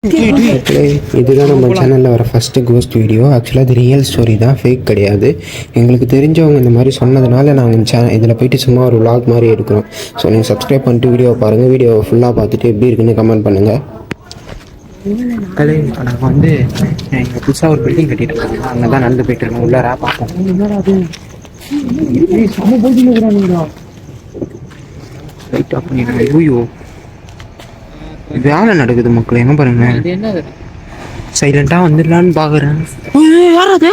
இதுதான் நம்ம சேனலில் வர ஃபஸ்ட்டு கோஸ்ட் வீடியோ. ஆக்சுவலாக இது ரியல் ஸ்டோரி தான், ஃபேக் கிடையாது. எங்களுக்கு தெரிஞ்சவங்க இந்த மாதிரி சொன்னதுனால நாங்கள் இதில் போய்ட்டு சும்மா ஒரு vlog மாதிரி எடுக்கிறோம். ஸோ நீங்கள் சப்ஸ்கிரைப் பண்ணிட்டு வீடியோவை பாருங்கள். வீடியோவை ஃபுல்லாக பார்த்துட்டு எப்படி இருக்குன்னு கமெண்ட் பண்ணுங்கள். நாங்கள் வந்து இங்கே புதுசாக ஒரு பில்டிங் கட்டிட்டு இருக்காங்க, அங்கே தான் நடந்து போயிட்டு இருக்கோம். உள்ளாரா பார்ப்போம். லைட் ஆஃப் பண்ணிடுறேன். ஐயோ வேலை நடக்குது மக்கள், எங்க பாருங்க. சைலண்டா வந்துடலான்னு பாக்குறேன். யாராவது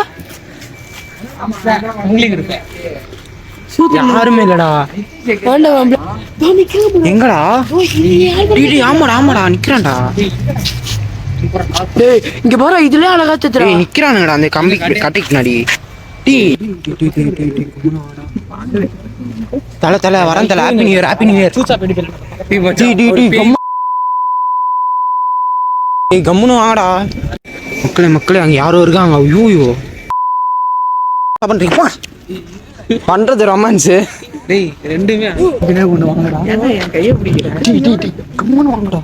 யாருமே இல்லடா. எங்கடா? ஆமாடா ஆமாடா நிக்கிறான்டா. இங்க பாரு, இதுல அழகா நிக்கிறானுங்கடா அந்த கம்பி கட்டிக்கு நாடி. தலை தலை வரேன் தலை. Happy new year, happy new year. கம்முன்னு வாங்கடா மக்களே. மக்களே அங்க யாரோ இருக்காங்க. ஐயோ பண்றீங்க பண்றது ரொமான்ஸ். ரெண்டுமே ஒண்ணு வாங்கடா. என் கையை பிடிக்கிறேன். கம்முன்னு வாங்கடா.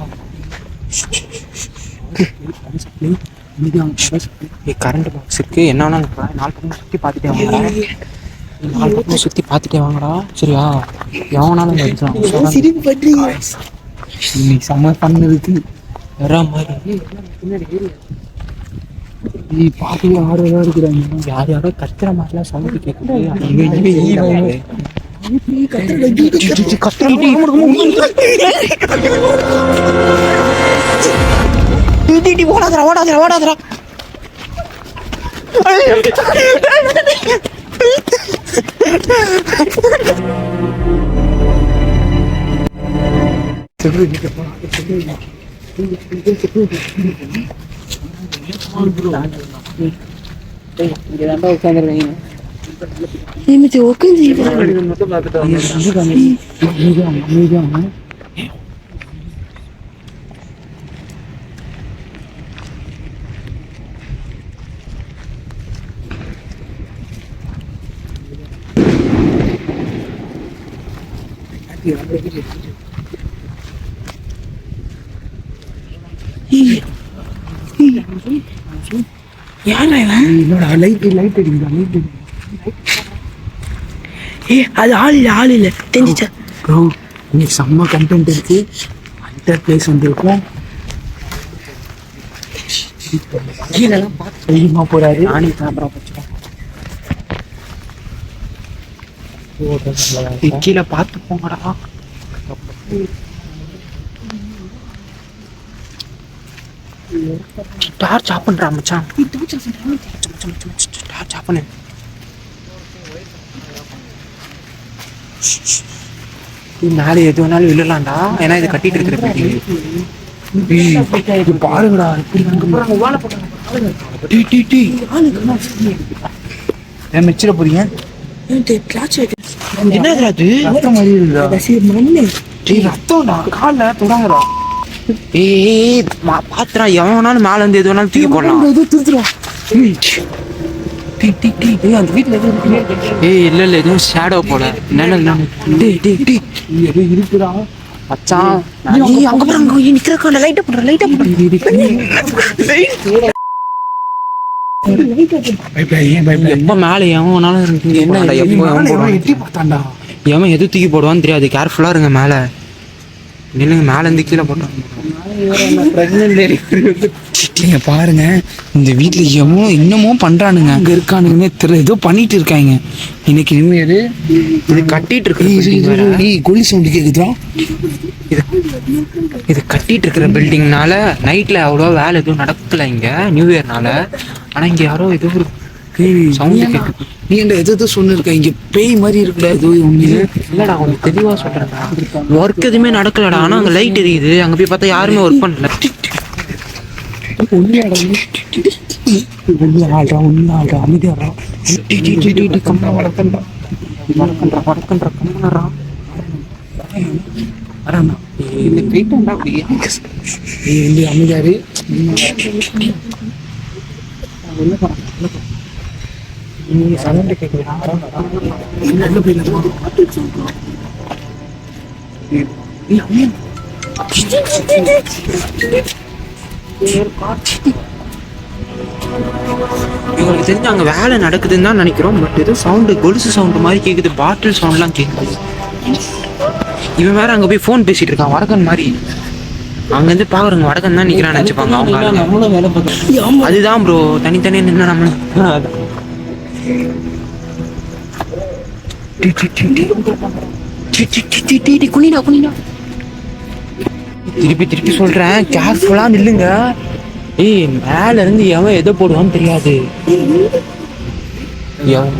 கரண்ட் பாக்ஸ் இருக்கு. என்ன நாலு பக்கம் சுத்தி பார்த்துட்டே வாங்கடா. நாலு பக்கம் சுத்தி பார்த்துட்டே வாங்கடா. சரியா? எவனாலும் செம்ம பண்ணதுக்கு வர மாதிரி பாக்கவே ஆர்வம் இருக்கிறாங்க. யார் யாரோ கத்துற மாதிரிலாம் சவுண்ட் கேட்குது. ஓடாதரா ஓடாதரா ஓடாதரா. அது ஆள் இல்ல ஆள் இல்ல தெரிஞ்சிச்சா ப்ரோ? இன்னைக்கு செம்ம கண்டென்ட் இருக்கு. அந்த பிளேஸ் வந்திருக்கோம். கீழெல்லாம் பார்த்து தைரியமா போறாரு. நானே கேமரா வச்சுட்டேன். கீழே பார்த்து போங்கடா. டார்ச் ஆஃப் பண்றா மச்சான். டார்ச் ஆஃப் பண்ணு. மேலே எது வேணாலும் விழலாம்டா. ஏன்னா இது கட்டிட்டு இருக்கிற பாருங்கடா. மிச்சிட போறீங்க. என்னது அது? ரத்தம்டா. கால தொடாங்கடா. பாத்துறா. எவனாலும் மேல இருந்து எது வேணாலும் தூக்கி போடலாம். இல்ல இல்ல எதுவும் ஷேடோ போல. இருக்குடா மச்சான். அங்க பாருங்க நிக்கிறக்க. லைட்ட போடுற லைட்ட எப்ப மேல எவனாலும் என்ன எட்டி பார்த்தாண்டா. எவன் எது தூக்கி போடுவான்னு தெரியாது. கேர்ஃபுல்லா இருங்க. மேல நில்லுங்க. மேல இருந்து கீழே போட்டான். பாருங்க இந்த வீட்டுல எவ்வளோ இன்னமும் பண்றானுங்க. அங்க இருக்கானுங்கன்னே தெரியல. ஏதோ பண்ணிட்டு இருக்காங்க. இன்னைக்கு நியூ இயர். இது கட்டிட்டு இருக்கு. கோலி சவுண்ட் கேக்குதா? இது கட்டிட்டு இருக்கிற பில்டிங்னால நைட்ல அவ்வளோ வேலை எதுவும் நடக்கல இங்க நியூ இயர்னால. ஆனா இங்க யாரோ ஏதோ ஒரு சவுண்ட் கேக்குது. நீ என்ன எது சொன்னிருக்க? இங்க பேய் மாதிரி இருக்குடா. ஏதோ இல்லடா கொஞ்சம் தெளிவா சொல்றேன்டா. ஒர்க் எதுவுமே நடக்கலடா. ஆனா அங்க லைட் எரியுது. அங்க போய் பார்த்தா யாருமே ஒர்க் பண்ணல. அமைதியாரு. சவுண்ட் கேட்குறா. எங்களுக்கு தெரிஞ்சு அங்கே வேலை நடக்குதுன்னு தான் நினைக்கிறோம். பட் ஏதோ சவுண்டு, கொலுசு சவுண்டு மாதிரி கேட்குது, பாட்டில் சவுண்ட்லாம் கேட்குது. இவன் வேற அங்கே போய் ஃபோன் பேசிட்டு இருக்கான், வடக்கன் மாதிரி. அங்கேருந்து பார்க்குறவங்க வடக்கன் தான் நிற்கிறான்னு நினச்சிப்பாங்க அவங்க ஆளுங்க. அதுதான் ப்ரோ, தனித்தனியாக நின்று நம்மளும் குனிடா குனிடா. திருப்பி திருப்பி சொல்றேன், கேர்ஃபுல்லா நில்லுங்க. ஏய், மேல இருந்து எவன் எதை போடுவான்னு தெரியாது. எவன்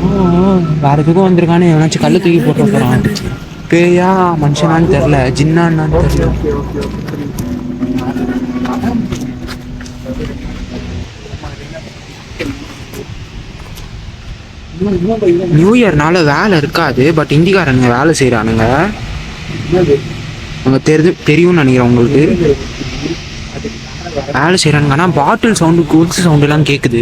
வேற எதுக்கும் வந்திருக்கானு எவனாச்சும் கல்ல தூக்கி போட்டு போறான். பேயா மனுஷனான்னு தெரியல, ஜின்னான்னு தெரியல. நியூ இயர்னால வேலை இருக்காது. பட் இந்திக்காரனுங்க வேலை செய்யறானுங்க. அங்கே தெரியும்னு நினைக்கிறேன் உங்களுக்கு. வேலை செய்கிறானுங்க. ஆனால் பாட்டில் சவுண்டு, கொலுசு சவுண்டு எல்லாம் கேட்குது.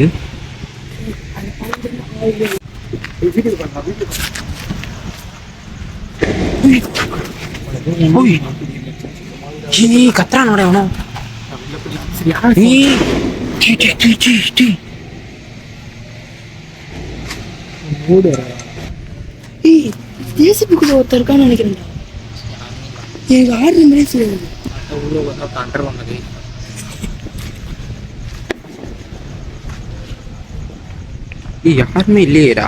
கத்துறானோட எவனோ. ஏசிபிக்குள்ள ஒருத்தர் இருக்கான்னு நினைக்கிறேன். எனக்கு 6 நிமிஷம் செய்யுது. யாருமே இல்லையேடா.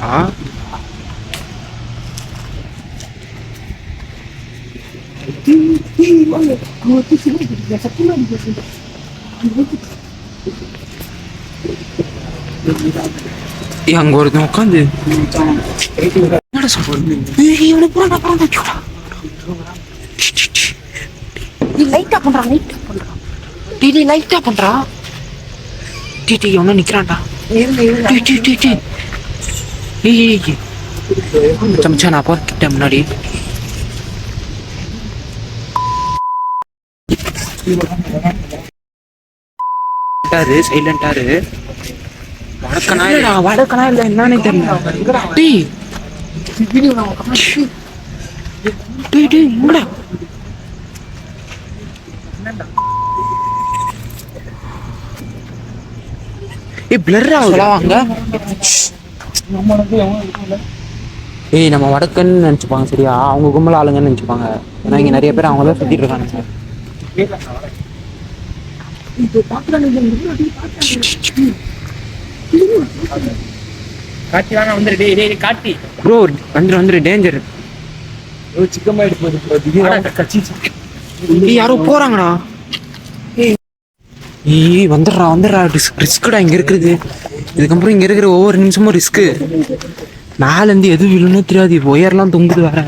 அங்க ஒருத்தன் உட்காந்து லைட்டா பண்றான். எவனோ நிக்கிறான்டா. சமைச்சா நான் போறேன் முன்னாடி. சைலண்டாரு. வடக்கனா இல்ல என்னன்னு தெரியல. நம்ம வடக்குன்னு நினைச்சுப்பாங்க. சரியா, அவங்க கும்பல ஆளுங்கன்னு நினைச்சுப்பாங்க. ஏன்னா இங்க நிறைய பேர் அவங்க தான் சுத்திட்டு இருக்காங்க. ப்ரோ வந்துரு டேஞ்சர். யாரோ போறாங்கடா. வந்துடுறா. ரிஸ்க்குடா இங்க இருக்குது. இதுக்கப்புறம் இங்க இருக்கிற ஒவ்வொரு நிமிஷமும் ரிஸ்க்கு. மேல இருந்து எது விழுன்னு தெரியாது. ஒயர்லாம் தொங்குது வேற.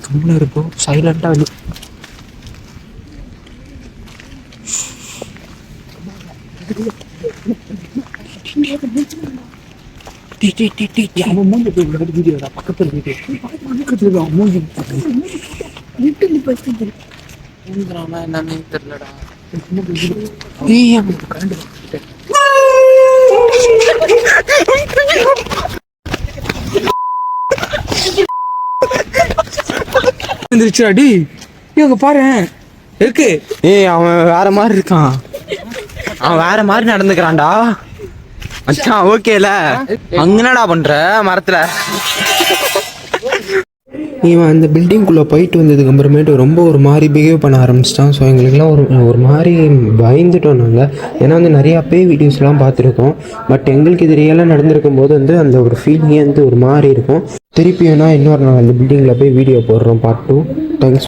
கம்முன்னு இருப்போம், சைலண்டா வெளி. என்னன்னு தெரியலடா. இவங்க பாரு இருக்கு. அவன் வேற மாதிரி இருக்கான். அவன் வேற மாதிரி நடந்துக்கிறான்டா. மச்சான் ஓகேல. அங்கனடா பண்ற மரத்துல. இவன் அந்த பில்டிங்குள்ளே போயிட்டு வந்ததுக்கு அப்புறமேட்டு ரொம்ப ஒரு மாதிரி பிஹேவ் பண்ண ஆரம்பிச்சிட்டான். ஸோ எங்களுக்குலாம் ஒரு மாதிரி பயந்துட்டோம் நாங்கள். ஏன்னா வந்து நிறையா பேய் வீடியோஸ்லாம் பார்த்துருக்கோம். பட் எங்களுக்கு இது ரியலாக நடந்திருக்கும் போது வந்து அந்த ஒரு ஃபீலிங்கே வந்து ஒரு மாதிரி இருக்கும். திருப்பி வேணால் இன்னொரு நாள் அந்த பில்டிங்கில் போய் வீடியோ போடுறோம், பார்ட் 2. தேங்க்ஸ்.